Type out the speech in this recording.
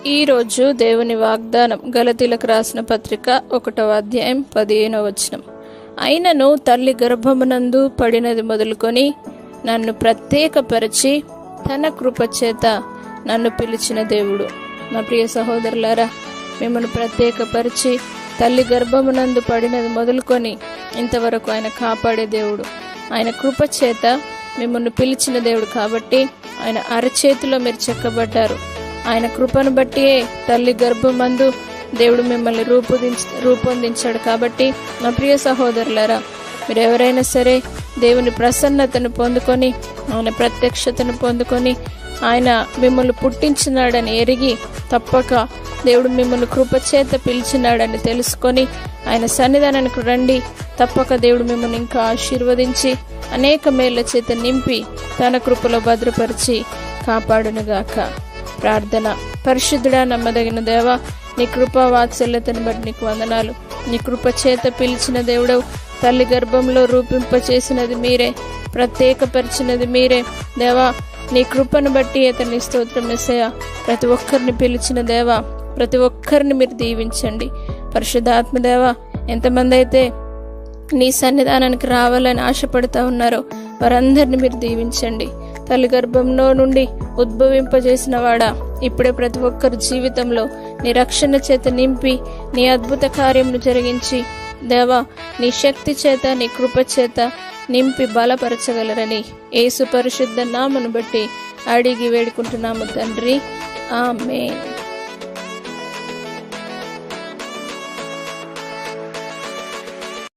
ఈరోజు దేవుని వాగ్దానం గలతీలకు రాసిన పత్రిక 1వ అధ్యాయం 15వ వచనం. అయినను తల్లి గర్భమునందు పడినది మొదలుకొని నన్ను ప్రత్యేకపరిచి తన కృపచేత నన్ను పిలిచిన దేవుడు. నా ప్రియ సహోదరులారా, మిమ్మల్ని ప్రత్యేకపరిచి తల్లి గర్భమునందు పడినది మొదలుకొని ఇంతవరకు ఆయన కాపాడే దేవుడు. ఆయన కృపచేత మిమ్మల్ని పిలిచిన దేవుడు కాబట్టి ఆయన అరచేతిలో మీరు చెక్కబడ్డారు. ఆయన కృపను బట్టియే తల్లి గర్భమందు దేవుడు మిమ్మల్ని రూపొందించాడు. కాబట్టి నా ప్రియ సహోదరులారా, మీరు ఎవరైనా సరే దేవుని ప్రసన్నతను పొందుకొని ఆయన ప్రత్యక్షతను పొందుకొని ఆయన మిమ్మల్ని పుట్టించినాడని ఎరిగి తప్పక దేవుడు మిమ్మల్ని కృపచేత పిలిచినాడని తెలుసుకొని ఆయన సన్నిధానానికి రండి. తప్పక దేవుడు మిమ్మల్ని ఇంకా ఆశీర్వదించి అనేక మేళ్ల చేత నింపి తన కృపలో భద్రపరిచి కాపాడునుగాక. ప్రార్థన. పరిశుద్ధుడా, నమ్మదగిన దేవా, నీ కృపా వాత్సల్యతను బట్టి నీకు వందనాలు. నీ కృప చేత పిలిచిన దేవుడవు. తల్లి గర్భంలో రూపింపచేసినది మీరే, ప్రత్యేకపరిచినది మీరే దేవా. నీ కృపను బట్టి అతని స్తోత్రం యేసయ్యా. ప్రతి ఒక్కరిని పిలిచిన దేవా, ప్రతి ఒక్కరిని మీరు దీవించండి. పరిశుద్ధాత్మ దేవా, ఎంతమంది అయితే నీ సన్నిధానానికి రావాలని ఆశపడుతూ ఉన్నారో వారందరినీ మీరు దీవించండి. తల్లి గర్భంలో నుండి ఉద్భవింపజేసిన వాడా, ఇప్పుడే ప్రతి ఒక్కరి జీవితంలో నీ రక్షణ చేత నింపి నీ అద్భుత కార్యమును జరిగించి దేవా, నీ శక్తి చేత నీ కృప చేత నింపి బలపరచగలరని యేసు పరిశుద్ధ నామమును బట్టి అడిగి వేడుకుంటున్నాము తండ్రి. ఆమేన్.